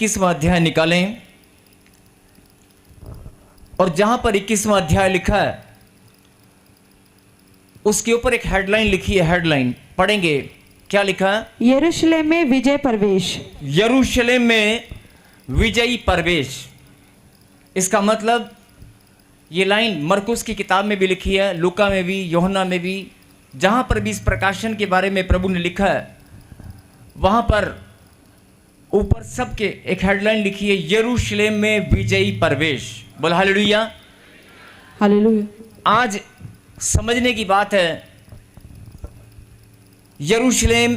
21वां अध्याय निकालें और जहां पर 21वां अध्याय लिखा है उसके ऊपर एक हेडलाइन लिखी है। हेडलाइन पढ़ेंगे, क्या लिखा है? यरूशलेम में विजय प्रवेश। यरूशलेम में विजयी प्रवेश। इसका मतलब ये लाइन मरकुस की किताब में भी लिखी है, लूका में भी, यूहन्ना में भी, जहां पर भी इस प्रकाशन के बारे में प्रभु ने लिखा है वहां पर ऊपर सबके एक हेडलाइन लिखी है, यरूशलेम में विजयी प्रवेश। बोल हालेलुया। हालेलुया। आज समझने की बात है, यरूशलेम,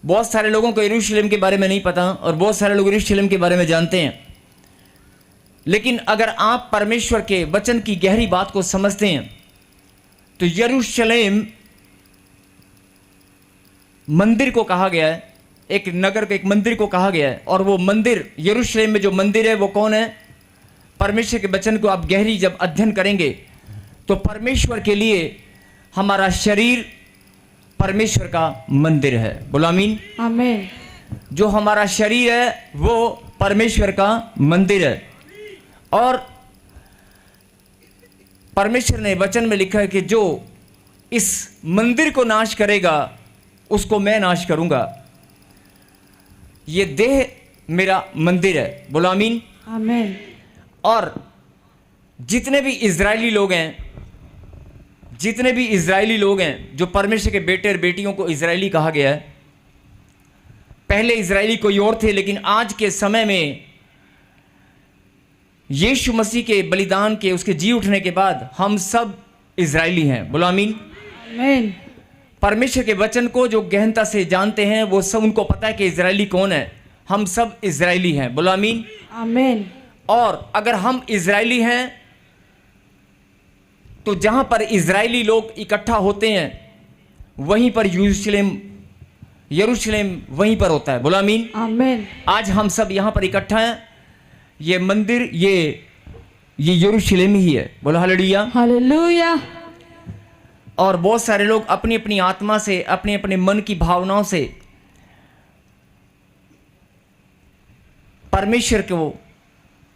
बहुत सारे लोगों को यरूशलेम के बारे में नहीं पता और बहुत सारे लोग यरूशलेम के बारे में जानते हैं, लेकिन अगर आप परमेश्वर के वचन की गहरी बात को समझते हैं तो यरूशलेम मंदिर को कहा गया है, एक नगर को, एक मंदिर को कहा गया है। और वो मंदिर, यरूशलेम में जो मंदिर है वो कौन है? परमेश्वर के वचन को आप गहरी जब अध्ययन करेंगे तो परमेश्वर के लिए हमारा शरीर परमेश्वर का मंदिर है। बोलो आमीन। आमीन। जो हमारा शरीर है वो परमेश्वर का मंदिर है। और परमेश्वर ने वचन में लिखा है कि जो इस मंदिर को नाश करेगा उसको मैं नाश करूंगा। ये देह मेरा मंदिर है। बोलो आमीन। आमीन। और जितने भी इजरायली लोग हैं, जितने भी इजरायली लोग हैं, जो परमेश्वर के बेटे और बेटियों को इजरायली कहा गया है, पहले इजरायली कोई और थे, लेकिन आज के समय में यीशु मसीह के बलिदान के, उसके जी उठने के बाद हम सब इजरायली हैं। बोलो आमीन। आमीन। परमेश्वर के वचन को जो गहनता से जानते हैं वो सब, उनको पता है कि इजरायली कौन है। हम सब इजरायली हैं। बोलो आमीन। आमीन। और अगर हम इजरायली हैं तो जहां पर इजरायली लोग इकट्ठा होते हैं वहीं पर यरूशलेम वहीं पर होता है। बोलो आमीन। आमीन। आज हम सब यहां पर इकट्ठा हैं। ये मंदिर, ये यरूशलेम ही है। बोलो हालेलुया। हालेलुया। और बहुत सारे लोग अपनी अपनी आत्मा से, अपने अपने मन की भावनाओं से परमेश्वर को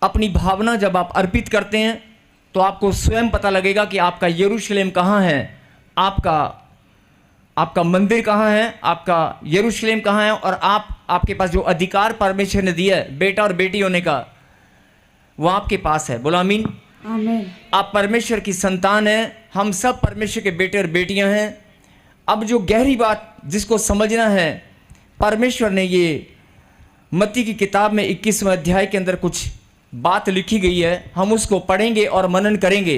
अपनी भावना जब आप अर्पित करते हैं तो आपको स्वयं पता लगेगा कि आपका यरूशलेम कहाँ है, आपका मंदिर कहाँ है, आपका यरूशलेम कहाँ है। और आपके पास जो अधिकार परमेश्वर ने दिया है बेटा और बेटी होने का, वो आपके पास है। बोलो आमीन। आमीन। आप परमेश्वर की संतान हैं। हम सब परमेश्वर के बेटे और बेटियां हैं। अब जो गहरी बात जिसको समझना है, परमेश्वर ने ये मत्ती की किताब में 21वें अध्याय के अंदर कुछ बात लिखी गई है, हम उसको पढ़ेंगे और मनन करेंगे।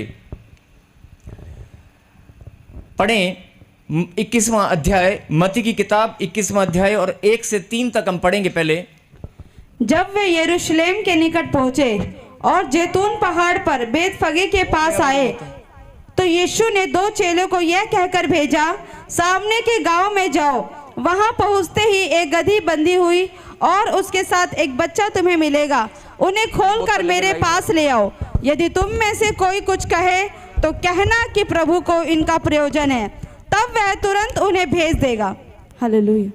पढ़ें 21वां अध्याय, मत्ती की किताब 21वां अध्याय और 1 से 3 तक हम पढ़ेंगे। पहले, जब वे यरूशलेम के निकट पहुंचे और जैतून पहाड़ पर बेतफगे के पास आए तो यीशु ने 2 चेलों को यह कहकर भेजा, सामने के गांव में जाओ। वहां पहुंचते ही एक गधी बंधी हुई और उसके साथ एक बच्चा तुम्हें मिलेगा। उन्हें खोलकर मेरे पास ले आओ। यदि तुम में से कोई कुछ कहे तो कहना कि प्रभु को इनका प्रयोजन है, तब वह तुरंत उन्हें भेज देगा। हालेलुया।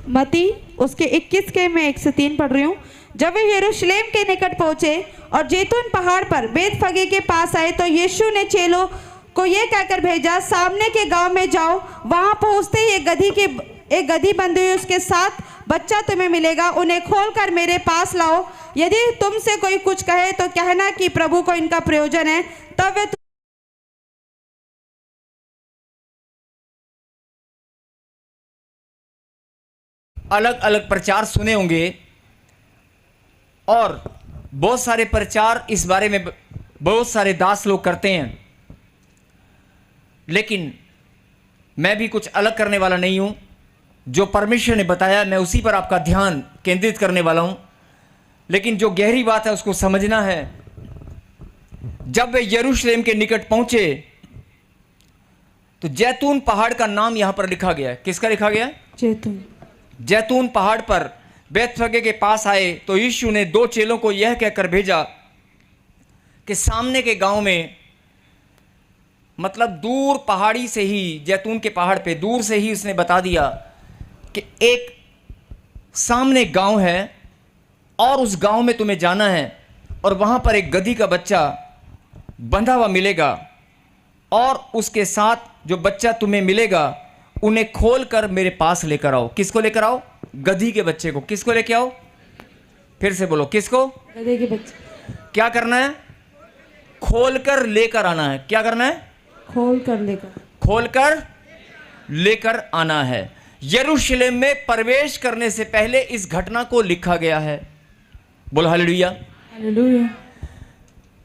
मत्ती उसके 21 के मैं 1 से 3 पढ़ रही हूँ। जब वे यरूशलेम के निकट पहुंचे और जैतून पहाड़ पर बेतफगे के पास आए तो यीशु ने चेलों को यह कहकर भेजा, सामने के गांव में जाओ। वहां पहुंचते ही एक गधी बंधी हुई, उसके साथ बच्चा तुम्हें मिलेगा। उन्हें खोलकर मेरे पास लाओ। यदि तुमसे कोई कुछ कहे तो कहना कि प्रभु को इनका प्रयोजन है, तब वे अलग अलग प्रचार सुने होंगे और बहुत सारे प्रचार इस बारे में बहुत सारे दास लोग करते हैं, लेकिन मैं भी कुछ अलग करने वाला नहीं हूं। जो परमेश्वर ने बताया मैं उसी पर आपका ध्यान केंद्रित करने वाला हूं। लेकिन जो गहरी बात है उसको समझना है। जब वे यरूशलेम के निकट पहुंचे तो जैतून पहाड़ का नाम यहां पर लिखा गया है। किसका लिखा गया? जैतून। जैतून पहाड़ पर बेतफगे के पास आए तो यीशु ने 2 चेलों को यह कहकर भेजा कि सामने के गांव में, मतलब दूर पहाड़ी से ही, जैतून के पहाड़ पे दूर से ही उसने बता दिया कि एक सामने गांव है और उस गांव में तुम्हें जाना है और वहां पर एक गधी का बच्चा बंधा हुआ मिलेगा और उसके साथ जो बच्चा तुम्हें मिलेगा उन्हें खोल कर मेरे पास लेकर आओ। किसको लेकर आओ? गधी के बच्चे को। किसको लेकर आओ? फिर से बोलो, किसको? गधे के बच्चे। क्या करना है? खोल कर लेकर आना है। क्या करना है? खोल कर लेकर। खोल कर लेकर आना है। यरूशलेम में प्रवेश करने से पहले इस घटना को लिखा गया है। बोलो हालेलुया। हालेलुया।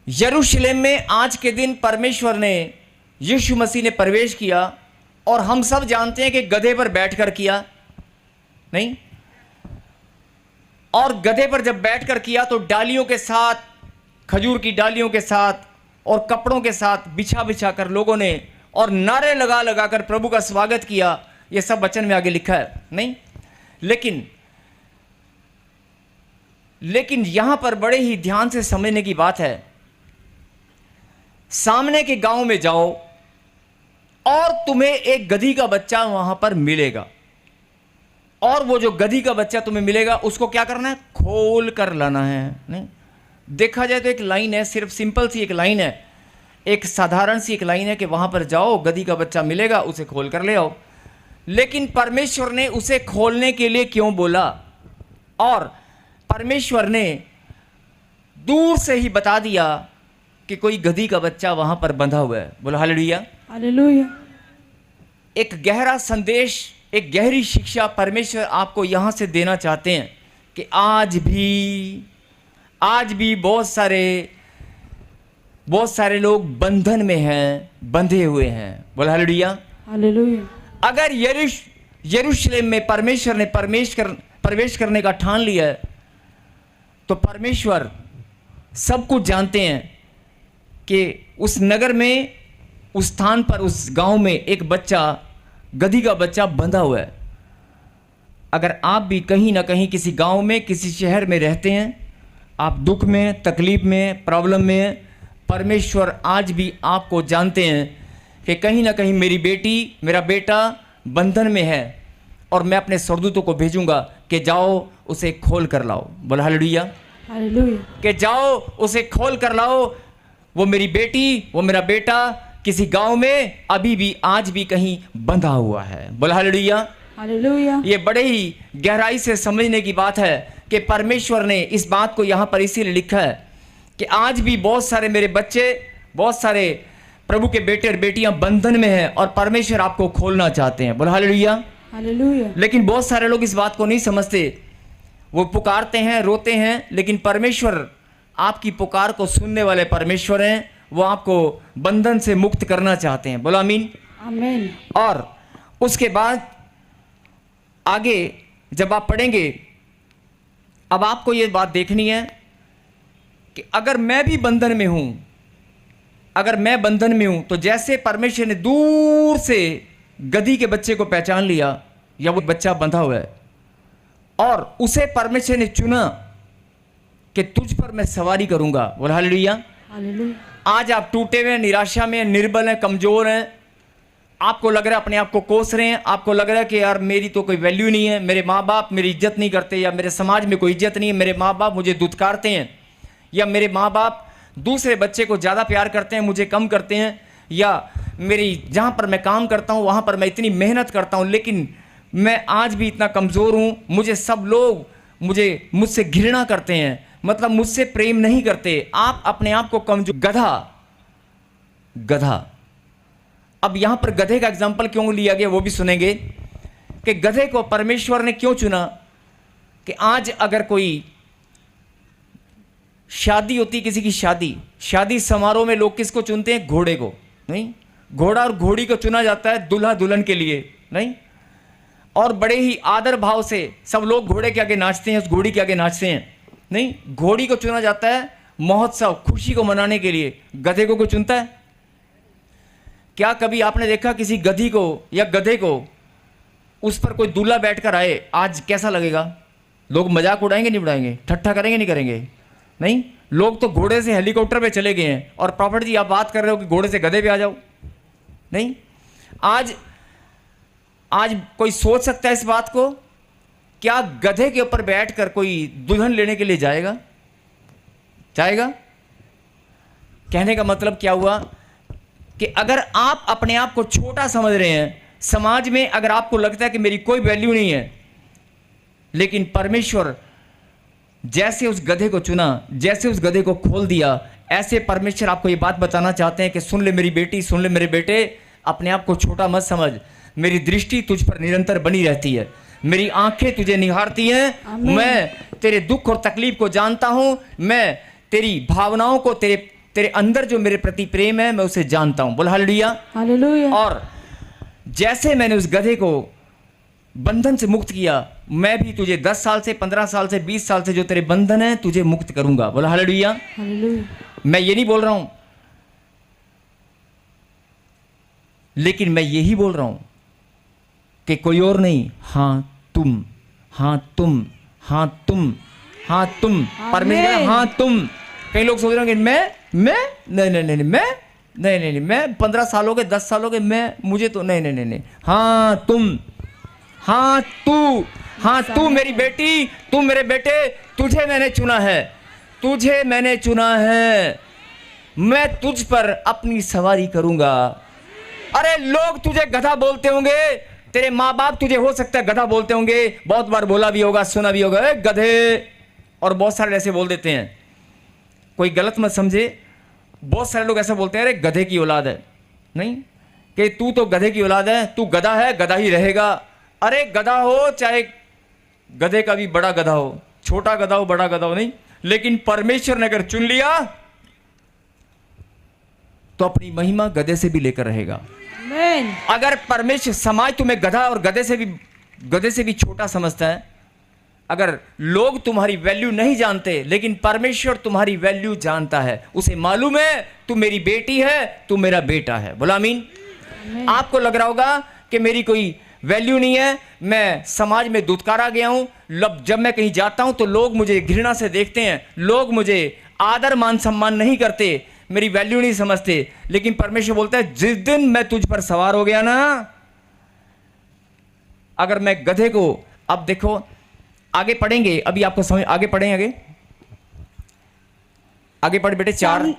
यरूशलेम में आज के दिन परमेश्वर ने, यीशु मसीह ने प्रवेश किया और हम सब जानते हैं कि गधे पर बैठकर किया, नहीं? और गधे पर जब बैठकर किया तो डालियों के साथ, खजूर की डालियों के साथ और कपड़ों के साथ बिछा बिछा कर लोगों ने और नारे लगा लगा कर प्रभु का स्वागत किया। यह सब वचन में आगे लिखा है, नहीं? लेकिन यहां पर बड़े ही ध्यान से समझने की बात है। सामने के गांव में जाओ और तुम्हें एक गधी का बच्चा वहां पर मिलेगा और वो जो गधी का बच्चा तुम्हें मिलेगा उसको क्या करना है? खोल कर लाना है, नहीं? देखा जाए तो एक लाइन है, सिर्फ सिंपल सी एक लाइन है, एक साधारण सी एक लाइन है कि वहां पर जाओ, गधी का बच्चा मिलेगा, उसे खोल कर ले आओ। लेकिन परमेश्वर ने उसे खोलने के लिए क्यों बोला? और परमेश्वर ने दूर से ही बता दिया कि कोई गधी का बच्चा वहां पर बंधा हुआ है। बोलो हालेलुया। हालेलुया। एक गहरा संदेश, एक गहरी शिक्षा परमेश्वर आपको यहां से देना चाहते हैं कि आज भी बहुत सारे लोग बंधन में हैं, बंधे हुए हैं। बोलो हालेलुया। हालेलुया। अगर यरूशलेम में परमेश्वर ने प्रवेश करने का ठान लिया है तो परमेश्वर सब कुछ जानते हैं कि उस नगर में, उस स्थान पर, उस गांव में एक बच्चा, गधी का बच्चा बंधा हुआ है। अगर आप भी कहीं ना कहीं किसी गांव में, किसी शहर में रहते हैं, आप दुख में, तकलीफ में, प्रॉब्लम में, परमेश्वर आज भी आपको जानते हैं कि कहीं ना कहीं मेरी बेटी, मेरा बेटा बंधन में है और मैं अपने स्वर्गदूतों को भेजूंगा कि जाओ उसे खोल कर लाओ। बोलो हालेलुया। हालेलुया। कि जाओ उसे खोल कर लाओ। वो मेरी बेटी, वो मेरा बेटा किसी गांव में अभी भी, आज भी कहीं बंधा हुआ है। बोलो हालेलुया। हालेलुया। ये बड़े ही गहराई से समझने की बात है कि परमेश्वर ने इस बात को यहाँ पर इसीलिए लिखा है कि आज भी बहुत सारे मेरे बच्चे, बहुत सारे प्रभु के बेटे और बेटियां बंधन में हैं और परमेश्वर आपको खोलना चाहते हैं। बोलो हालेलुया। हालेलुया। लेकिन बहुत सारे लोग इस बात को नहीं समझते, वो पुकारते हैं, रोते हैं, लेकिन परमेश्वर आपकी पुकार को सुनने वाले परमेश्वर हैं, वो आपको बंधन से मुक्त करना चाहते हैं। बोलो आमीन। आमीन। और उसके बाद आगे जब आप पढ़ेंगे, अब आपको ये बात देखनी है कि अगर मैं भी बंधन में हूं, अगर मैं बंधन में हूं, तो जैसे परमेश्वर ने दूर से गधी के बच्चे को पहचान लिया, या वो बच्चा बंधा हुआ है और उसे परमेश्वर ने चुना कि तुझ पर मैं सवारी करूंगा। बोल हालेलुया। हालेलुया। आज आप टूटे हुए, निराशा में, निर्बल हैं, कमजोर हैं, आपको लग रहा है अपने आप को कोस रहे हैं, आपको लग रहा है कि यार मेरी तो कोई वैल्यू नहीं है, मेरे माँ बाप मेरी इज्जत नहीं करते, या मेरे समाज में कोई इज्जत नहीं है, मेरे माँ बाप मुझे दुत्कारते हैं, या मेरे माँ बाप दूसरे बच्चे को ज़्यादा प्यार करते हैं, मुझे कम करते हैं, या मेरी जहाँ पर मैं काम करता हूँ वहाँ पर मैं इतनी मेहनत करता हूँ लेकिन मैं आज भी इतना कमज़ोर हूँ, मुझे सब लोग मुझसे घृणा करते हैं, मतलब मुझसे प्रेम नहीं करते। आप अपने आप को कमजोर, गधा। अब यहां पर गधे का एग्जाम्पल क्यों लिया गया वो भी सुनेंगे कि गधे को परमेश्वर ने क्यों चुना। कि आज अगर कोई शादी होती, किसी की शादी समारोह में लोग किसको चुनते हैं? घोड़े को, नहीं? घोड़ा और घोड़ी को चुना जाता है दूल्हा दुल्हन के लिए, नहीं? और बड़े ही आदर भाव से सब लोग घोड़े के आगे नाचते हैं, उस घोड़ी के आगे नाचते हैं, नहीं? घोड़ी को चुना जाता है महोत्सव, खुशी को मनाने के लिए। गधे को कोई चुनता है? क्या कभी आपने देखा किसी गधी को या गधे को, उस पर कोई दूल्हा बैठकर आए, आज कैसा लगेगा? लोग मजाक उड़ाएंगे नहीं उड़ाएंगे? ठट्ठा करेंगे नहीं करेंगे? नहीं, लोग तो घोड़े से हेलीकॉप्टर पे चले गए हैं। और प्रॉफिट जी आप बात कर रहे हो कि घोड़े से गधे पे आ जाओ, नहीं। आज कोई सोच सकता है इस बात को? क्या गधे के ऊपर बैठकर कोई दुल्हन लेने के लिए जाएगा? कहने का मतलब क्या हुआ कि अगर आप अपने आप को छोटा समझ रहे हैं, समाज में अगर आपको लगता है कि मेरी कोई वैल्यू नहीं है, लेकिन परमेश्वर जैसे उस गधे को चुना, जैसे उस गधे को खोल दिया, ऐसे परमेश्वर आपको ये बात बताना चाहते हैं कि सुन ले मेरी बेटी, सुन ले मेरे बेटे, अपने आप को छोटा मत समझ। मेरी दृष्टि तुझ पर निरंतर बनी रहती है, मेरी आंखें तुझे निहारती हैं, मैं तेरे दुख और तकलीफ को जानता हूं, मैं तेरी भावनाओं को, तेरे अंदर जो मेरे प्रति प्रेम है मैं उसे जानता हूं। बोल हालेलुया, हालेलुया। और जैसे मैंने उस गधे को बंधन से मुक्त किया, मैं भी तुझे 10 साल से, 15 साल से, 20 साल से जो तेरे बंधन है तुझे मुक्त करूंगा। बोल हालेलुया, हालेलुया। मैं ये नहीं बोल रहा हूं, लेकिन मैं यही बोल रहा हूं कि कोई और नहीं, हाँ तुम, हाँ तुम, हाँ तुम, हाँ तुम, परमेश्वर, हाँ तुम। कई लोग सोच रहे होंगे मैं नहीं, मैं 15 साल हो गए, 10 साल हो गए, मुझे तो नहीं, हाँ तुम, हाँ तू मेरी बेटी, तू मेरे बेटे, तुझे मैंने चुना है, मैं तुझ पर अपनी सवारी करूंगा। अरे लोग तुझे गधा बोलते होंगे, तेरे माँ बाप तुझे हो सकता है गधा बोलते होंगे, बहुत बार बोला भी होगा, सुना भी होगा, गधे, और बहुत सारे ऐसे बोल देते हैं। कोई गलत मत समझे, बहुत सारे लोग ऐसा बोलते हैं, अरे गधे की औलाद है, नहीं कि तू तो गधे की औलाद है, तू गधा है, गधा ही रहेगा। अरे गधा हो, चाहे गधे का भी बड़ा गधा हो, छोटा गधा हो, बड़ा गधा हो, नहीं, लेकिन परमेश्वर ने अगर चुन लिया तो अपनी महिमा गधे से भी लेकर रहेगा। अगर परमेश्वर, समाज तुम्हें गधा और गधे से भी छोटा समझता है, अगर लोग तुम्हारी वैल्यू नहीं जानते, लेकिन परमेश्वर तुम्हारी वैल्यू जानता है, उसे मालूम है तू मेरी बेटी है, तू मेरा बेटा है। बोला आमीन। आपको लग रहा होगा कि मेरी कोई वैल्यू नहीं है, मैं समाज में दुत्कारा गया हूं, जब मैं कहीं जाता हूं तो लोग मुझे घृणा से देखते हैं, लोग मुझे आदर मान सम्मान नहीं करते, मेरी वैल्यू नहीं समझते। लेकिन परमेश्वर बोलता है जिस दिन मैं तुझ पर सवार हो गया ना, अगर मैं गधे को, अब देखो आगे पढ़ेंगे, अभी आपको समझ, आगे पढ़ें, आगे पढ़ बेटे 4।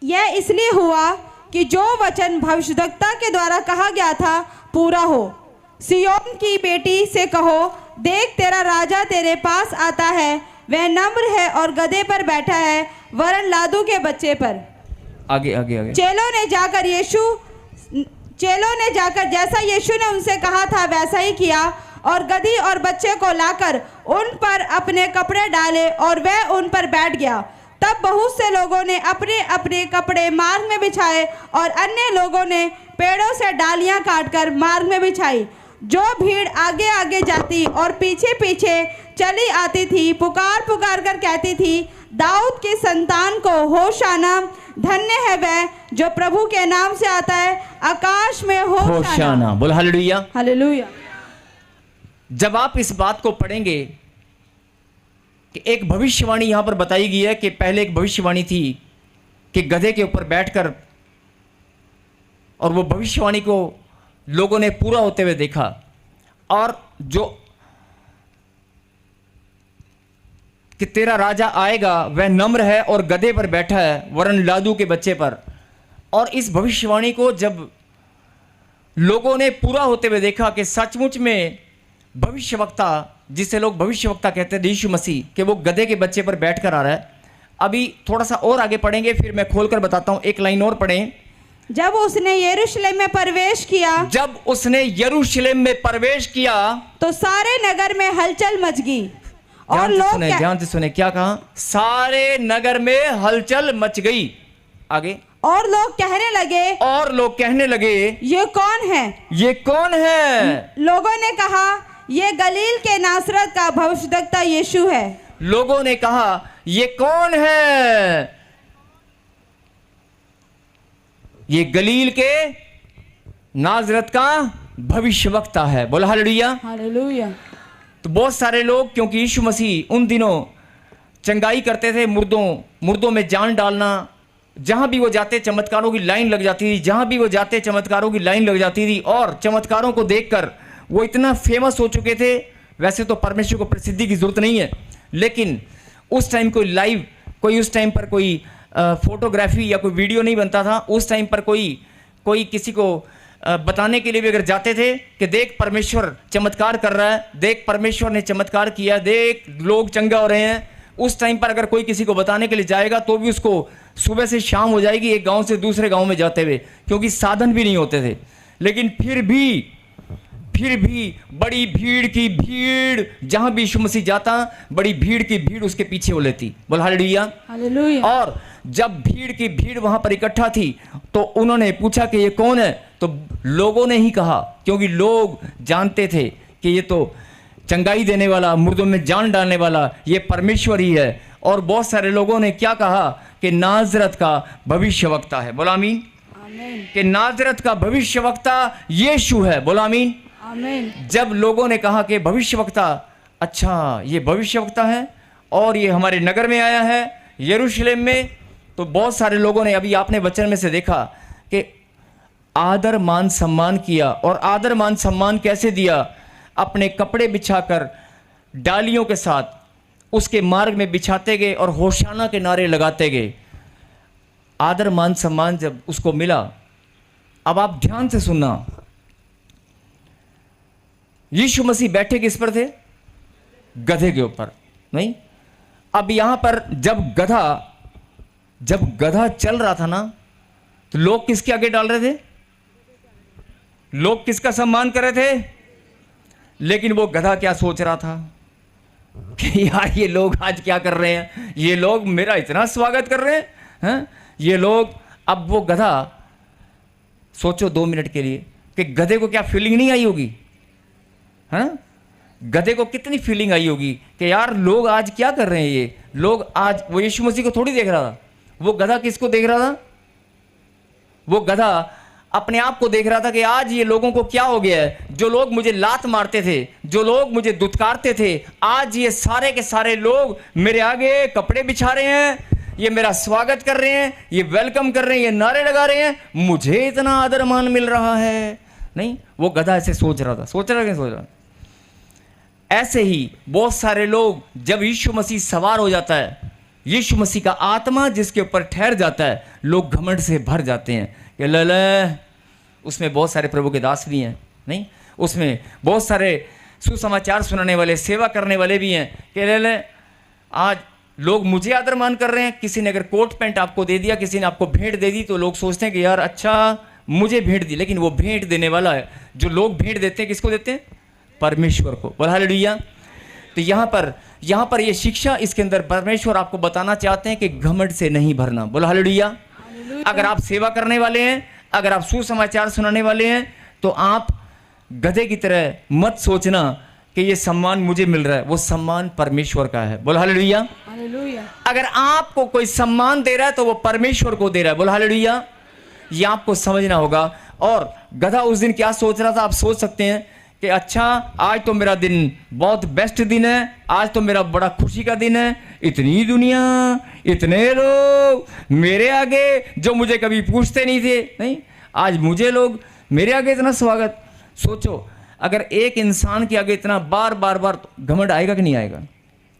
यह इसलिए हुआ कि जो वचन भविष्यद्वक्ता के द्वारा कहा गया था पूरा हो। सिय्योन की बेटी से कहो, देख तेरा राजा तेरे पास आता है, वह नम्र है और गधे पर बैठा है, वरन लादू के बच्चे पर। आगे। चेलों ने जाकर जैसा यीशु ने उनसे कहा था वैसा ही किया, और गधी और बच्चे को लाकर उन पर अपने कपड़े डाले और वह उन पर बैठ गया। तब बहुत से लोगों ने अपने अपने कपड़े मार्ग में बिछाए और अन्य लोगों ने पेड़ों से डालियां काटकर मार्ग में बिछाई। जो भीड़ आगे आगे जाती और पीछे पीछे चली आती थी, पुकार पुकार कर कहती थी, दाऊद की संतान को होशाना, धन्य है वह जो प्रभु के नाम से आता है, आकाश में होशाना। बोल हालेलुया, हालेलुया। जब आप इस बात को पढ़ेंगे कि एक भविष्यवाणी यहां पर बताई गई है कि पहले एक भविष्यवाणी थी कि गधे के ऊपर बैठकर, और वो भविष्यवाणी को लोगों ने पूरा होते हुए देखा, और जो कि तेरा राजा आएगा वह नम्र है और गधे पर बैठा है, वरन लादू के बच्चे पर। और इस भविष्यवाणी को जब लोगों ने पूरा होते हुए देखा कि सचमुच में भविष्यवक्ता, जिसे लोग भविष्यवक्ता कहते हैं, यीशु मसीह, कि वो गधे के बच्चे पर बैठकर आ रहा है। अभी थोड़ा सा और आगे पढ़ेंगे, फिर मैं खोलकर बताता हूं, एक लाइन और पढ़ें। जब उसने यरूशलेम में प्रवेश किया, तो सारे नगर में हलचल मच गई, और लोग ध्यान से सुने क्या कहा, सारे नगर में हलचल मच गई। आगे, और लोग कहने लगे, ये कौन है? लोगों ने कहा, ये गलील के नासरत का भविष्यद्वक्ता यीशु है। लोगों ने कहा, ये कौन है? ये गलील के नासरत का भविष्यवक्ता है। बोला हालेलुया, हालेलुया। तो बहुत सारे लोग, क्योंकि यीशु मसीह उन दिनों चंगाई करते थे, मुर्दों में जान डालना, जहां भी वो जाते चमत्कारों की लाइन लग जाती थी, जहां भी वो जाते चमत्कारों की लाइन लग जाती थी, और चमत्कारों को देखकर वो इतना फेमस हो चुके थे। वैसे तो परमेश्वर को प्रसिद्धि की जरूरत नहीं है, लेकिन उस टाइम कोई लाइव, कोई उस टाइम पर कोई फोटोग्राफी या कोई वीडियो नहीं बनता था। उस टाइम पर कोई किसी को बताने के लिए भी अगर जाते थे कि देख परमेश्वर चमत्कार कर रहा है, देख परमेश्वर ने चमत्कार किया, देख लोग चंगा हो रहे हैं, उस टाइम पर अगर कोई किसी को बताने के लिए जाएगा तो भी उसको सुबह से शाम हो जाएगी एक गांव से दूसरे गांव में जाते हुए, क्योंकि साधन भी नहीं होते थे। लेकिन फिर भी बड़ी भीड़ की भीड़, जहां भी यीशु मसीह जाता बड़ी भीड़ की भीड़ उसके पीछे हो लेती। बोल हालेलुया। हालेलुया। और जब भीड़ की भीड़ वहां पर इकट्ठा थी तो उन्होंने पूछा कि ये कौन है, तो लोगों ने ही कहा, क्योंकि लोग जानते थे कि ये तो चंगाई देने वाला, मुर्दों में जान डालने वाला ये परमेश्वर ही है। और बहुत सारे लोगों ने क्या कहा कि नाजरत का भविष्यवक्ता है। बोला आमीन। कि नाजरत का भविष्यवक्ता यीशु है। बोला आमीन। आमीन। जब लोगों ने कहा कि भविष्यवक्ता, अच्छा ये भविष्यवक्ता है और ये हमारे नगर में आया है यरूशलेम में, तो बहुत सारे लोगों ने, अभी आपने वचन में से देखा कि आदर मान सम्मान किया। और आदर मान सम्मान कैसे दिया? अपने कपड़े बिछाकर डालियों के साथ उसके मार्ग में बिछाते गए और होशाना के नारे लगाते गए। आदर मान सम्मान जब उसको मिला, अब आप ध्यान से सुनना, यीशु मसीह बैठे किस पर थे? गधे के ऊपर, नहीं? अब यहां पर जब गधा चल रहा था ना, तो लोग किसके आगे डाल रहे थे? लोग किसका सम्मान कर रहे थे? लेकिन वो गधा क्या सोच रहा था कि यार ये लोग आज क्या कर रहे हैं, ये लोग मेरा इतना स्वागत कर रहे हैं, ये लोग। अब वो गधा, सोचो 2 मिनट के लिए कि गधे को क्या फीलिंग नहीं आई होगी? गधे को कितनी फीलिंग आई होगी कि यार लोग आज क्या कर रहे हैं, ये लोग आज। वो यीशु मसीह को थोड़ी देख रहा था, वो गधा किसको देख रहा था? वो गधा अपने आप को देख रहा था कि आज ये लोगों को क्या हो गया है। जो लोग मुझे लात मारते थे, जो लोग मुझे दुत्कारते थे, आज ये सारे के सारे लोग मेरे आगे कपड़े बिछा रहे हैं, ये मेरा स्वागत कर रहे हैं, ये वेलकम कर रहे हैं, ये नारे लगा रहे हैं, मुझे इतना आदर मान मिल रहा है। नहीं, वो गधा ऐसे सोच रहा था। सोच रहा। ऐसे ही बहुत सारे लोग, जब यीशु मसीह सवार हो जाता है, यीशु मसीह का आत्मा जिसके ऊपर ठहर जाता है, लोग घमंड से भर जाते हैं कि ले। उसमें बहुत सारे प्रभु के दास भी हैं, नहीं? उसमें बहुत सारे सुसमाचार सुनाने वाले, सेवा करने वाले भी हैं कि ले आज लोग मुझे आदर मान कर रहे हैं। किसी ने अगर कोट पैंट आपको दे दिया, किसी ने आपको भेंट दे दी, तो लोग सोचते हैं कि यार अच्छा मुझे भेंट दी। लेकिन वो भेंट देने वाला है, जो लोग भेंट देते हैं किसको देते हैं? परमेश्वर को। बोल हालेलुया। तो यहाँ पर ये शिक्षा, इसके अंदर परमेश्वर आपको बताना चाहते हैं कि घमंड से नहीं भरना। बोल हालेलुया। अगर आप सेवा करने वाले हैं, अगर आप सुसमाचार सुनाने वाले हैं, तो आप गधे की तरह मत सोचना कि ये सम्मान मुझे मिल रहा है। वो सम्मान परमेश्वर का है। बोल हालेलुया। हालेलुया। अगर आपको कोई सम्मान दे रहा है तो वो परमेश्वर को दे रहा है। बोल हालेलुया। ये आपको समझना होगा। और गधा उस दिन क्या सोच रहा था, आप सोच सकते हैं कि अच्छा आज तो मेरा दिन बहुत बेस्ट दिन है, आज तो मेरा बड़ा खुशी का दिन है, इतनी दुनिया, इतने लोग मेरे आगे जो मुझे कभी पूछते नहीं थे, नहीं, आज मुझे लोग मेरे आगे इतना स्वागत। सोचो अगर एक इंसान के आगे इतना बार बार घमंड आएगा कि नहीं आएगा?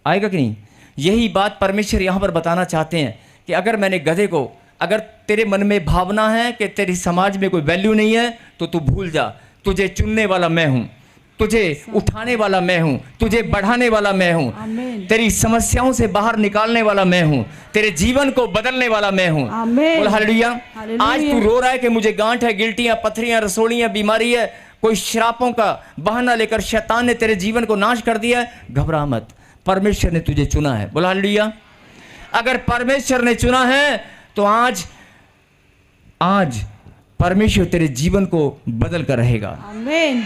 आएगा कि नहीं? यही बात परमेश्वर यहाँ पर बताना चाहते हैं कि अगर मैंने गधे को, अगर तेरे मन में भावना है कि तेरी समाज में कोई वैल्यू नहीं है, तो तू भूल जा, तुझे चुनने वाला मैं हूं, तुझे उठाने वाला मैं हूं, तुझे बढ़ाने वाला मैं हूं, तेरी समस्याओं से बाहर निकालने वाला मैं हूं, तेरे जीवन को बदलने वाला मैं हूं। बोल हालेलुया। आज तू रो रहा है कि मुझे गांठ है, गिल्टियां, पथरियां, रसोड़ियां, बीमारी है, कोई श्रापों का बहाना लेकर शैतान ने तेरे जीवन को नाश कर दिया है, घबरा मत, परमेश्वर ने तुझे चुना है। बोल हालेलुया। अगर परमेश्वर ने चुना है तो आज परमेश्वर तेरे जीवन को बदल कर रहेगा। आमीन।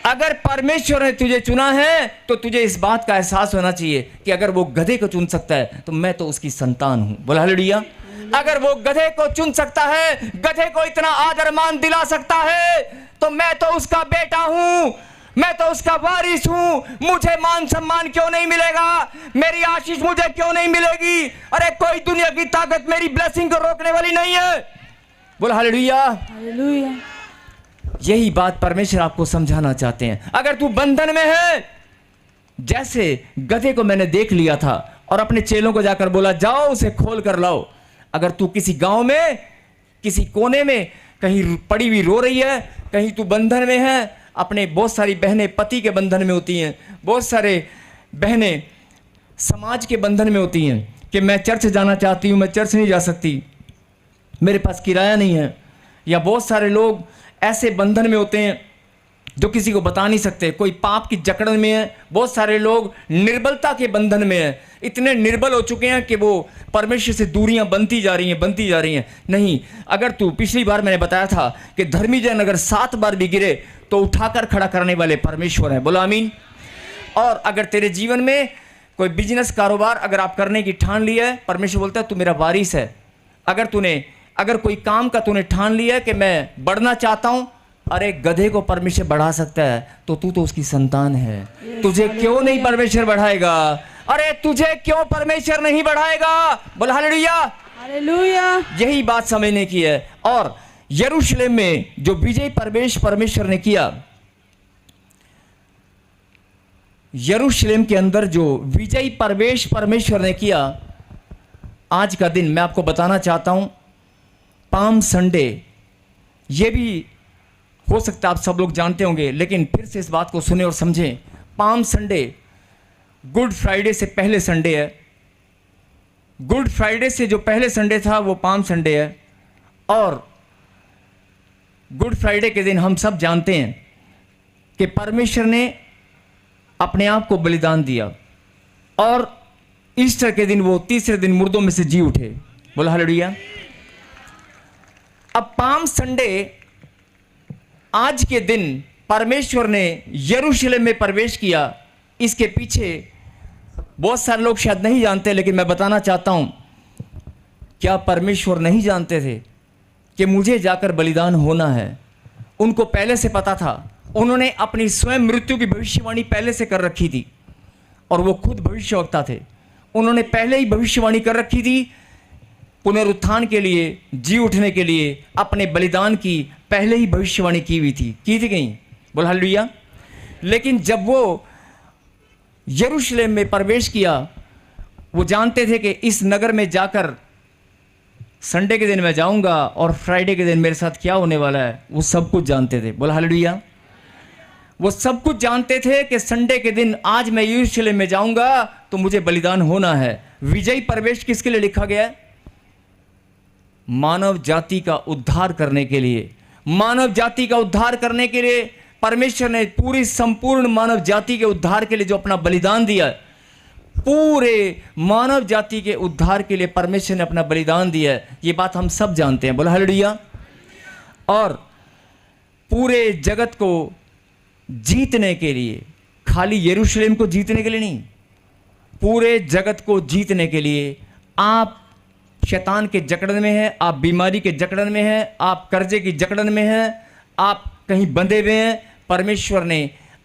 अगर परमेश्वर ने तुझे चुना है तो तुझे इस बात का एहसास होना चाहिए कि अगर वो गधे को चुन सकता है तो मैं तो उसकी संतान हूं। बोला हालेलुया। अगर वो गधे को चुन सकता है, गधे को इतना आदर मान दिला सकता है, तो मैं तो उसका बेटा हूं, मैं तो उसका वारिस हूं, मुझे मान सम्मान क्यों नहीं मिलेगा, मेरी आशीष मुझे क्यों नहीं मिलेगी। अरे कोई दुनिया की ताकत मेरी ब्लेसिंग को रोकने वाली नहीं है। बोल हालेलुया। हालेलुया। यही बात परमेश्वर आपको समझाना चाहते हैं। अगर तू बंधन में है, जैसे गधे को मैंने देख लिया था और अपने चेलों को जाकर बोला जाओ उसे खोल कर लाओ। अगर तू किसी गांव में किसी कोने में कहीं पड़ी हुई रो रही है, कहीं तू बंधन में है, अपने बहुत सारी बहनें पति के बंधन में होती हैं, बहुत सारे बहनें समाज के बंधन में होती हैं कि मैं चर्च जाना चाहती हूँ, मैं चर्च नहीं जा सकती, मेरे पास किराया नहीं है। या बहुत सारे लोग ऐसे बंधन में होते हैं जो किसी को बता नहीं सकते, कोई पाप की जकड़न में है। बहुत सारे लोग निर्बलता के बंधन में है, इतने निर्बल हो चुके हैं कि वो परमेश्वर से दूरियां बनती जा रही हैं। नहीं, अगर तू, पिछली बार मैंने बताया था कि धर्मी जन अगर 7 बार भी गिरे तो उठाकर खड़ा करने वाले परमेश्वर हैं। बोलो आमीन। और अगर तेरे जीवन में कोई बिजनेस कारोबार अगर आप करने की ठान ली है, परमेश्वर बोलता है तू मेरा वारिस है। अगर कोई काम का तूने ठान लिया है कि मैं बढ़ना चाहता हूं, अरे गधे को परमेश्वर बढ़ा सकता है तो तू तो उसकी संतान है। तुझे क्यों नहीं परमेश्वर बढ़ाएगा? अरे तुझे क्यों परमेश्वर नहीं बढ़ाएगा? बोल हालेलुया। हालेलुया। यही बात समझने की है। और यरूशलेम में जो विजय प्रवेश परमेश्वर ने किया, यरूशलेम के अंदर जो विजय प्रवेश परमेश्वर ने किया, आज का दिन मैं आपको बताना चाहता हूं, पाम संडे। ये भी हो सकता है आप सब लोग जानते होंगे, लेकिन फिर से इस बात को सुने और समझें। पाम संडे गुड फ्राइडे से पहले संडे है। गुड फ्राइडे से जो पहले संडे था वो पाम संडे है। और गुड फ्राइडे के दिन हम सब जानते हैं कि परमेश्वर ने अपने आप को बलिदान दिया, और ईस्टर के दिन वो तीसरे दिन मुर्दों में से जी उठे। बोला हालेलुया। अब पाम संडे आज के दिन परमेश्वर ने यरूशलेम में प्रवेश किया, इसके पीछे बहुत सारे लोग शायद नहीं जानते, लेकिन मैं बताना चाहता हूं, क्या परमेश्वर नहीं जानते थे कि मुझे जाकर बलिदान होना है? उनको पहले से पता था। उन्होंने अपनी स्वयं मृत्यु की भविष्यवाणी पहले से कर रखी थी, और वो खुद भविष्यवक्ता थे। उन्होंने पहले ही भविष्यवाणी कर रखी थी पुनरुत्थान के लिए, जी उठने के लिए, अपने बलिदान की पहले ही भविष्यवाणी की हुई थी, कहीं। बोल हालेलुया। लेकिन जब वो यरूशलेम में प्रवेश किया, वो जानते थे कि इस नगर में जाकर संडे के दिन मैं जाऊंगा और फ्राइडे के दिन मेरे साथ क्या होने वाला है, वो सब कुछ जानते थे। बोल हालेलुया। वो सब कुछ जानते थे कि संडे के दिन आज मैं यरूशलेम में जाऊंगा तो मुझे बलिदान होना है। विजयी प्रवेश किसके लिए लिखा गया है? मानव जाति का उद्धार करने के लिए। मानव जाति का उद्धार करने के लिए परमेश्वर ने पूरी संपूर्ण मानव जाति के उद्धार के लिए जो अपना बलिदान दिया, पूरे मानव जाति के उद्धार के लिए परमेश्वर ने अपना बलिदान दिया है। ये बात हम सब जानते हैं। बोला हालेलुया। और पूरे जगत को जीतने के लिए, खाली यरूशलेम को जीतने के लिए नहीं, पूरे जगत को जीतने के लिए, आप शैतान के जकड़न में हैं, आप बीमारी के जकड़न में हैं, आप कर्जे की जकड़न में हैं, आप कहीं बंधे हुए हैं, परमेश्वर ने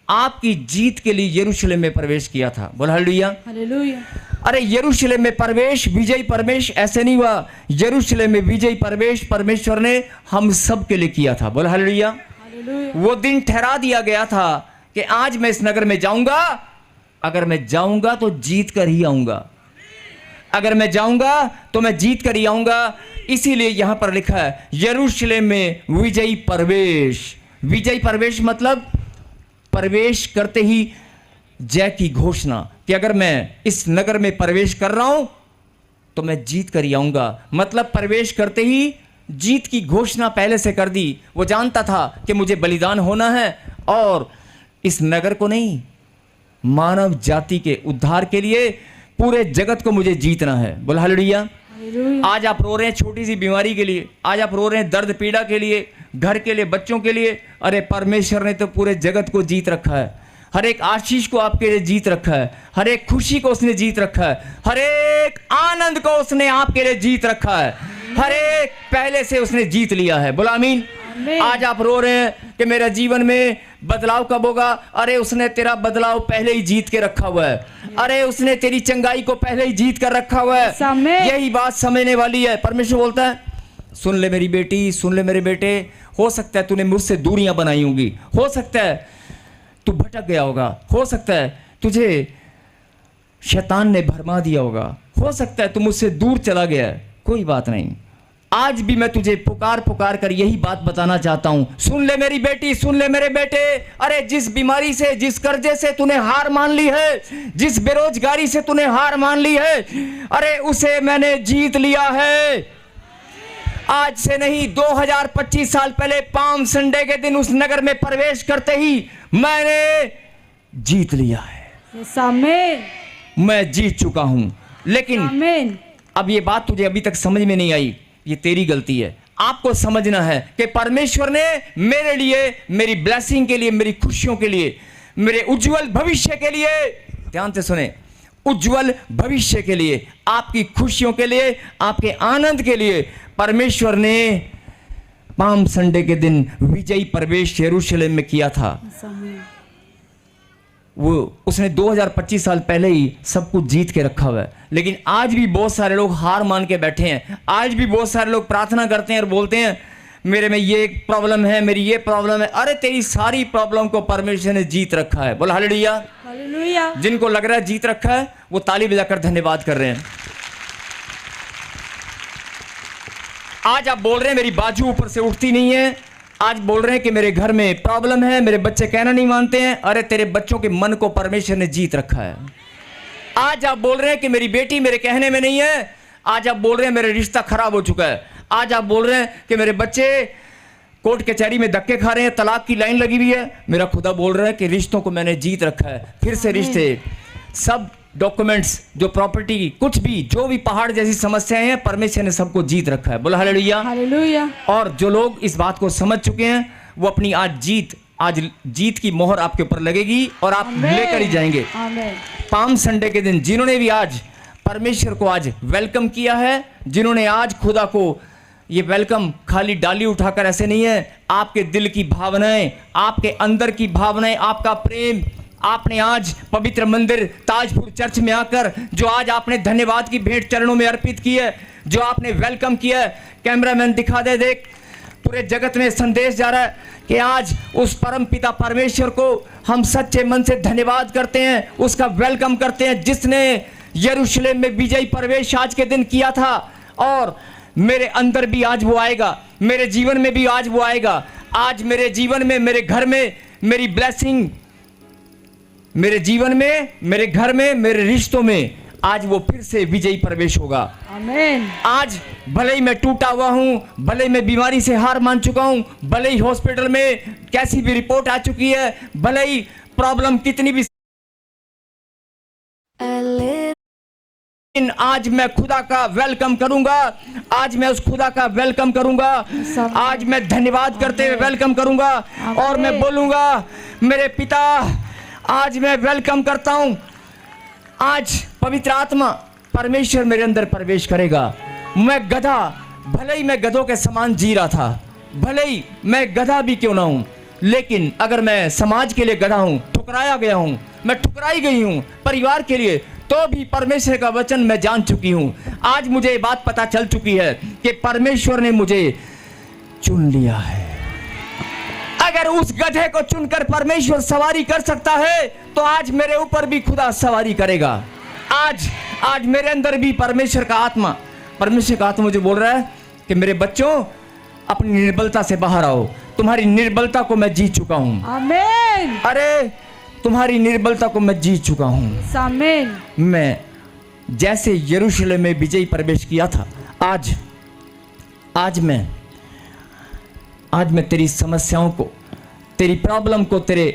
आपकी जीत के लिए यरूशलेम में प्रवेश किया था। बोल हालेलुया। हालेलुया। अरे यरूशलेम में प्रवेश, विजयी प्रवेश ऐसे नहीं हुआ। यरूशलेम में विजयी प्रवेश परमेश्वर ने हम सब के लिए किया था। बोल हालेलुया। वो दिन ठहरा दिया गया था कि आज मैं इस नगर में जाऊंगा, अगर मैं जाऊंगा तो जीत कर ही आऊंगा, अगर मैं जाऊंगा तो मैं जीत कर ही आऊंगा। इसीलिए यहां पर लिखा है यरूशलेम में विजयी प्रवेश। विजयी प्रवेश मतलब प्रवेश करते ही जय की घोषणा, कि अगर मैं इस नगर में प्रवेश कर रहा हूं तो मैं जीत कर ही आऊंगा। मतलब प्रवेश करते ही जीत की घोषणा पहले से कर दी। वो जानता था कि मुझे बलिदान होना है, और इस नगर को नहीं, मानव जाति के उद्धार के लिए पूरे जगत को मुझे जीतना है। बोल हालेलुया। आज आप रो रहे हैं छोटी सी बीमारी के लिए, आज आप रो रहे हैं दर्द पीड़ा के लिए, घर के लिए, बच्चों के लिए। अरे परमेश्वर ने तो पूरे जगत को जीत रखा है। हर एक आशीष को आपके लिए जीत रखा है, हर एक खुशी को उसने जीत रखा है, हर एक आनंद को उसने आपके लिए जीत रखा है, हर एक पहले से उसने जीत लिया है। बोला आमीन। आमीन। आज आप रो रहे हैं कि मेरा जीवन में बदलाव कब होगा। अरे उसने तेरा बदलाव पहले ही जीत के रखा हुआ है। अरे उसने तेरी चंगाई को पहले ही जीत कर रखा हुआ है। आमीन। यही बात समझने वाली है। परमेश्वर बोलता है, सुन ले मेरी बेटी, सुन ले मेरे बेटे, हो सकता है तूने मुझसे दूरियां बनाई होंगी, हो सकता है तू भटक गया होगा, हो सकता है तुझे शैतान ने भरमा दिया होगा, हो सकता है तू मुझसे दूर चला गया है। कोई बात नहीं, आज भी मैं तुझे पुकार पुकार कर यही बात बताना चाहता हूं। सुन ले मेरी बेटी, सुन ले मेरे बेटे। अरे जिस बीमारी से, जिस कर्जे से तूने हार मान ली है, जिस बेरोजगारी से तूने हार मान ली है, अरे उसे मैंने जीत लिया है। आज से नहीं, 2025 साल पहले पाम संडे के दिन उस नगर में प्रवेश करते ही मैंने जीत लिया है। आमीन। मैं जीत चुका हूं। लेकिन आमीन। अब ये बात तुझे अभी तक समझ में नहीं आई, ये तेरी गलती है। आपको समझना है कि परमेश्वर ने मेरे लिए, मेरी ब्लेसिंग के लिए, मेरी खुशियों के लिए, मेरे उज्जवल भविष्य के लिए, ध्यान से सुने, उज्जवल भविष्य के लिए, आपकी खुशियों के लिए, आपके आनंद के लिए परमेश्वर ने पाम संडे के दिन विजयी प्रवेश यरूशलेम में किया था। आमीन। वो उसने 2025 साल पहले ही सब कुछ जीत के रखा हुआ है। लेकिन आज भी बहुत सारे लोग हार मान के बैठे हैं। आज भी बहुत सारे लोग प्रार्थना करते हैं और बोलते हैं मेरे में ये प्रॉब्लम है, मेरी ये प्रॉब्लम है। अरे तेरी सारी प्रॉब्लम को परमेश्वर ने जीत रखा है। बोला हालेलुया। हालेलुया। जिनको लग रहा है जीत रखा है वो ताली बजाकर धन्यवाद कर रहे हैं। आज आप बोल रहे हैं मेरी बाजू ऊपर से उठती नहीं है। आज बोल रहे हैं कि मेरे घर में प्रॉब्लम है, मेरे बच्चे कहना नहीं मानते हैं। अरे तेरे बच्चों के मन को परमेश्वर ने जीत रखा है। आज आप बोल रहे हैं कि मेरी बेटी मेरे कहने में नहीं है। आज आप बोल रहे हैं मेरा रिश्ता खराब हो चुका है। आज आप बोल रहे हैं कि मेरे बच्चे कोर्ट कचहरी में धक्के खा रहे हैं, तलाक की लाइन लगी हुई है। मेरा खुदा बोल रहा है कि रिश्तों को मैंने जीत रखा है। फिर से रिश्ते, सब डॉक्यूमेंट्स, जो प्रॉपर्टी, कुछ भी, जो भी पहाड़ जैसी समस्याएं हैं, परमेश्वर ने सबको जीत रखा है। बोला हालेलुया। हालेलुया। और जो लोग इस बात को समझ चुके हैं वो अपनी आज जीत की मोहर आपके ऊपर लगेगी और आप लेकर ही जाएंगे। आमीन। पाम संडे के दिन जिन्होंने भी आज परमेश्वर को आज वेलकम किया है, जिन्होंने आज खुदा को, ये वेलकम खाली डाली उठाकर ऐसे नहीं है, आपके दिल की भावनाएं, आपके अंदर की भावनाएं, आपका प्रेम, आपने आज पवित्र मंदिर ताजपुर चर्च में आकर जो आज आपने धन्यवाद की भेंट चरणों में अर्पित की है, जो आपने वेलकम किया है। कैमरामैन दिखा दे, देख, पूरे जगत में संदेश जा रहा है कि आज उस परम पिता परमेश्वर को हम सच्चे मन से धन्यवाद करते हैं, उसका वेलकम करते हैं, जिसने यरूशलेम में विजयी प्रवेश आज के दिन किया था। और मेरे अंदर भी आज वो आएगा, मेरे जीवन में भी आज वो आएगा। आज मेरे जीवन में, मेरे घर में मेरी ब्लेसिंग, मेरे जीवन में, मेरे घर में, मेरे रिश्तों में आज वो फिर से विजयी प्रवेश होगा। आमीन। आज भले ही मैं टूटा हुआ हूं, भले ही मैं बीमारी से हार मान चुका हूं, भले ही हॉस्पिटल में कैसी भी रिपोर्ट आ चुकी है, भले ही प्रॉब्लम कितनी भी, आज मैं खुदा का वेलकम करूंगा। आज मैं उस खुदा का वेलकम करूंगा। आज मैं धन्यवाद करते हुए वेलकम करूंगा और मैं बोलूंगा मेरे पिता, आज मैं वेलकम करता हूं। आज पवित्र आत्मा परमेश्वर मेरे अंदर प्रवेश करेगा। मैं गधा, भले ही मैं गधों के समान जी रहा था, भले ही मैं गधा भी क्यों ना हूं, लेकिन अगर मैं समाज के लिए गधा हूं, ठुकराया गया हूं, मैं ठुकराई गई हूं परिवार के लिए, तो भी परमेश्वर का वचन मैं जान चुकी हूं। आज मुझे ये बात पता चल चुकी है कि परमेश्वर ने मुझे चुन लिया है। अगर उस गधे को चुनकर परमेश्वर सवारी कर सकता है तो आज मेरे ऊपर भी खुदा सवारी करेगा। आज मेरे अंदर भी परमेश्वर का आत्मा मुझे बोल रहा है कि मेरे बच्चों, अपनी निर्बलता से बाहर आओ। तुम्हारी निर्बलता को मैं जीत चुका हूं। आमीन। अरे तुम्हारी निर्बलता को मैं जीत चुका हूं। आमीन। मैं जैसे यरूशलेम में विजयी प्रवेश किया था, आज मैं तेरी समस्याओं को, तेरी प्रॉब्लम को, तेरे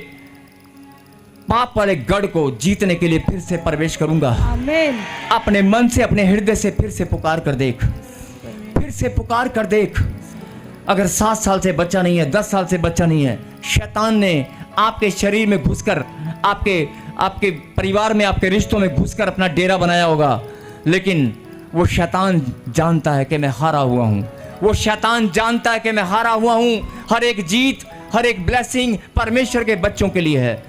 पाप वाले गढ़ को जीतने के लिए फिर से प्रवेश करूंगा। आमीन। अपने मन से, अपने हृदय से फिर से पुकार कर देख, फिर से पुकार कर देख। अगर 7 साल से बच्चा नहीं है, 10 साल से बच्चा नहीं है, शैतान ने आपके शरीर में घुसकर, आपके परिवार में, आपके रिश्तों में घुसकर अपना डेरा बनाया होगा, लेकिन वो शैतान जानता है कि मैं हारा हुआ हूँ। वो शैतान जानता है कि मैं हारा हुआ हूँ। हर एक जीत, हर एक ब्लेसिंग परमेश्वर के बच्चों के लिए है।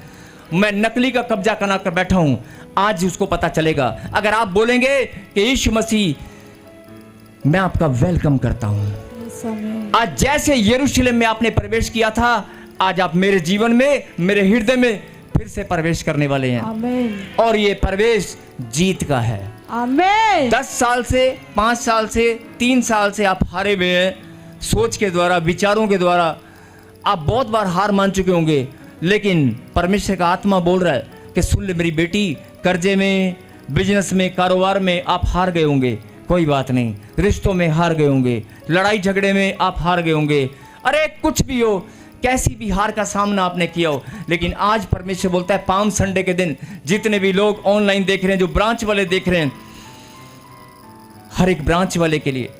मैं नकली का कब्जा करा कर बैठा हूँ, आज उसको पता चलेगा। अगर आप बोलेंगे कि यीशु मसीह मैं आपका वेलकम करता हूँ, आज जैसे यरूशलेम में आपने प्रवेश किया था, आज आप मेरे जीवन में, मेरे हृदय में फिर से प्रवेश करने वाले हैं। आमीन। और ये प्रवेश जीत का है। आमीन। 10 साल से, 5 साल से, 3 साल से आप हारे हुए हैं। सोच के द्वारा, विचारों के द्वारा आप बहुत बार हार मान चुके होंगे, लेकिन परमेश्वर का आत्मा बोल रहा है कि सुन ले मेरी बेटी, कर्जे में, बिजनेस में, कारोबार में आप हार गए होंगे, कोई बात नहीं। रिश्तों में हार गए होंगे, लड़ाई झगड़े में आप हार गए होंगे, अरे कुछ भी हो, कैसी भी हार का सामना आपने किया हो, लेकिन आज परमेश्वर बोलता है पाम संडे के दिन जितने भी लोग ऑनलाइन देख रहे हैं, जो ब्रांच वाले देख रहे हैं, हर एक ब्रांच वाले के लिए,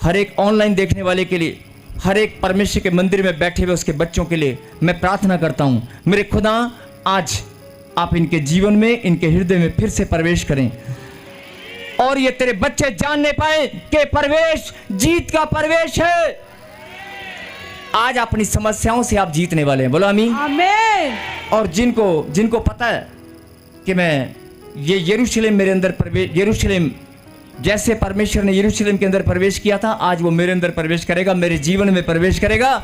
हर एक ऑनलाइन देखने वाले के लिए, हर एक परमेश्वर के मंदिर में बैठे हुए उसके बच्चों के लिए मैं प्रार्थना करता हूं, मेरे खुदा आज आप इनके जीवन में, इनके हृदय में फिर से प्रवेश करें और ये तेरे बच्चे जानने पाए कि प्रवेश जीत का प्रवेश है। आज अपनी समस्याओं से आप जीतने वाले हैं, बोलो आमीन। आमीन। और जिनको पता है कि मैं ये यरूशलेम मेरे अंदर प्रवेश, यरूशलेम जैसे परमेश्वर ने यरूशलेम के अंदर प्रवेश किया था, आज वो मेरे अंदर प्रवेश करेगा, मेरे जीवन में प्रवेश करेगा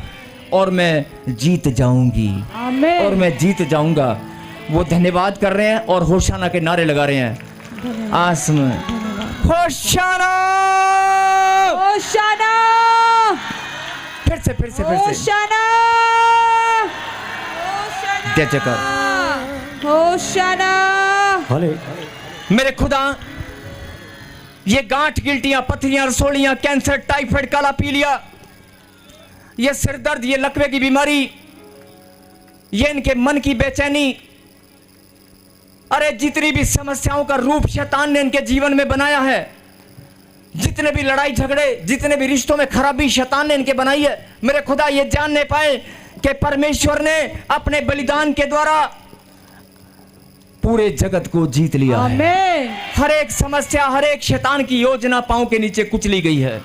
और मैं जीत जाऊंगी। आमीन। और मैं जीत जाऊंगा। वो धन्यवाद कर रहे हैं और होशाना के नारे लगा रहे हैं आसमान, होशाना, होशाना, फिर से होशाना, जय जयकार, होशाना। मेरे खुदा, ये गांठ, गिल्टियां, पथरियां, रसोलियां, कैंसर, टाइफाइड, काला पीलिया, ये सिर दर्द, ये लकवे की बीमारी, ये इनके मन की बेचैनी, अरे जितनी भी समस्याओं का रूप शैतान ने इनके जीवन में बनाया है, जितने भी लड़ाई झगड़े, जितने भी रिश्तों में खराबी शैतान ने इनके बनाई है, मेरे खुदा ये जानने पाए कि परमेश्वर ने अपने बलिदान के द्वारा पूरे जगत को जीत लिया है। हर एक समस्या, हर एक शैतान की योजना पांव के नीचे कुचली गई है।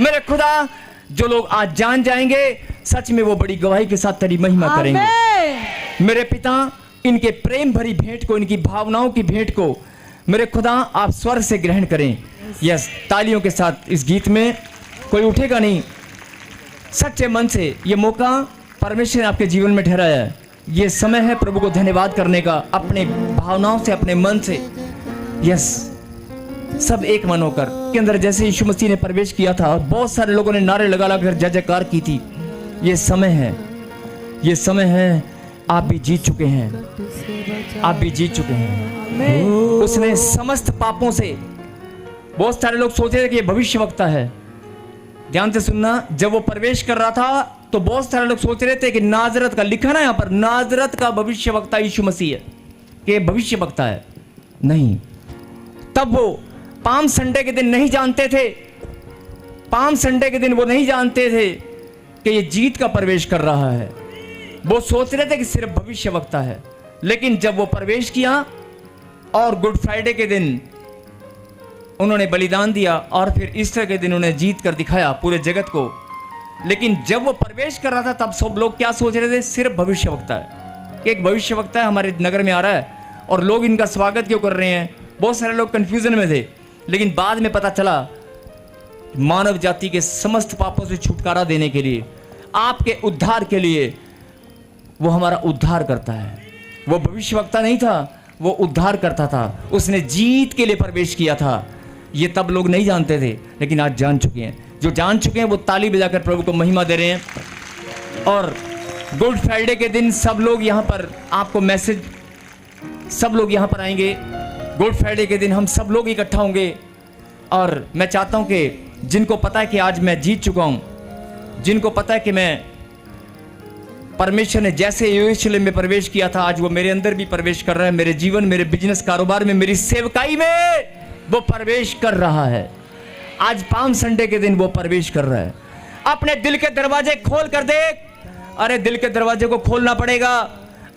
मेरे खुदा, जो लोग आज जान जाएंगे, सच में वो बड़ी गवाही के साथ तेरी महिमा करेंगे। मेरे पिता, इनके प्रेम भरी भेंट को, इनकी भावनाओं की भेंट को मेरे खुदा आप स्वर से ग्रहण करें। यस, तालियों के साथ इस गीत में कोई उठेगा नहीं, सच्चे मन से ये मौका परमेश्वर ने आपके जीवन में ठहराया है। ये समय है प्रभु को धन्यवाद करने का, अपने भावनाओं से, अपने मन से। यस, सब एक मन होकर के अंदर जैसे यीशु मसीह ने प्रवेश किया था, बहुत सारे लोगों ने नारे लगा लगा कर जय जयकार की थी। ये समय है, ये समय है, आप भी जीत चुके हैं, आप भी जीत चुके हैं। उसने समस्त पापों से, बहुत सारे लोग सोच रहे थे कि ये भविष्यवक्ता है, ध्यान से सुनना, जब वो प्रवेश कर रहा था तो बहुत सारे लोग सोच रहे थे कि नाजरत का, लिखा ना यहाँ पर, नाजरत का भविष्यवक्ता यीशु मसीह है, कि भविष्यवक्ता है। नहीं, तब वो पाम संडे के दिन नहीं जानते थे, पाम संडे के दिन वो नहीं जानते थे कि ये जीत का प्रवेश कर रहा है। वो सोच रहे थे कि सिर्फ भविष्यवक्ता है। लेकिन जब वो प्रवेश किया और गुड फ्राइडे के दिन उन्होंने बलिदान दिया और फिर ईस्टर के दिन उन्हें जीत कर दिखाया पूरे जगत को। लेकिन जब वो प्रवेश कर रहा था तब सब लोग क्या सोच रहे थे, सिर्फ भविष्यवक्ता है, कि एक भविष्यवक्ता है हमारे नगर में आ रहा है और लोग इनका स्वागत क्यों कर रहे हैं। बहुत सारे लोग कंफ्यूजन में थे, लेकिन बाद में पता चला मानव जाति के समस्त पापों से छुटकारा देने के लिए, आपके उद्धार के लिए वो हमारा उद्धार करता है। वो भविष्यवक्ता नहीं था, वो उद्धार करता था। उसने जीत के लिए प्रवेश किया था। ये तब लोग नहीं जानते थे, लेकिन आज जान चुके हैं। जो जान चुके हैं वो ताली बजाकर प्रभु को महिमा दे रहे हैं। और गुड फ्राइडे के दिन सब लोग यहाँ पर, आपको मैसेज, सब लोग यहाँ पर आएंगे। गुड फ्राइडे के दिन हम सब लोग इकट्ठा होंगे और मैं चाहता हूँ कि जिनको पता है कि आज मैं जीत चुका हूँ, जिनको पता है कि मैं, परमेश्वर ने जैसे यरूशलेम में प्रवेश किया था, आज वो मेरे अंदर भी प्रवेश कर रहा है, मेरे जीवन, मेरे बिजनेस, कारोबार में, मेरी सेवकाई में वो प्रवेश कर रहा है। आज पाम संडे के दिन वो प्रवेश कर रहा है। अपने दिल के दरवाजे खोल कर देख। अरे दिल के दरवाजे को खोलना पड़ेगा,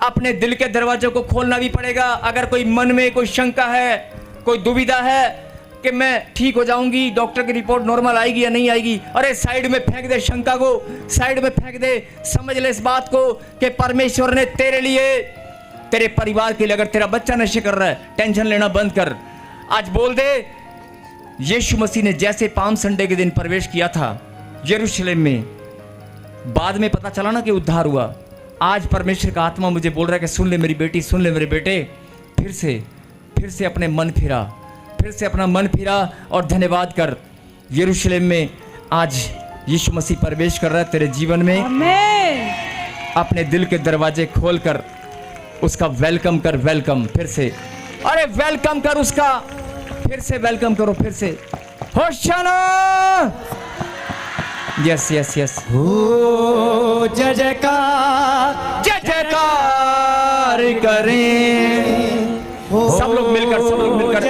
अपने दिल के दरवाजे को खोलना भी पड़ेगा। अगर कोई मन में कोई शंका है, कोई दुविधा है, कि मैं ठीक हो जाऊंगी, डॉक्टर की रिपोर्ट नॉर्मल आएगी या नहीं आएगी। अरे साइड में फेंक दे शंका को, साइड में फेंक दे। समझ ले इस बात को कि परमेश्वर ने तेरे लिए, तेरे परिवार के लिए, अगर तेरा बच्चा नशे कर रहा है, टेंशन लेना बंद कर। आज बोल दे, यीशु मसीह ने जैसे पाम संडे के दिन प्रवेश किया था यरूशलेम में, बाद में पता चला ना कि उद्धार हुआ। आज परमेश्वर का आत्मा मुझे बोल रहा है कि सुन ले मेरी बेटी, सुन ले मेरे बेटे, फिर से अपने मन फिरा, फिर से अपना मन फिरा और धन्यवाद कर। यरूशलेम में आज यीशु मसीह प्रवेश कर रहा है तेरे जीवन में। आमीन। अपने दिल के दरवाजे खोल कर उसका वेलकम कर। वेलकम फिर से, अरे वेलकम कर उसका, फिर से वेलकम करो, फिर से होशाना। यस यस यस, हो जय जयकार करें। सब लोग मिलकर, सब लोग मिलकर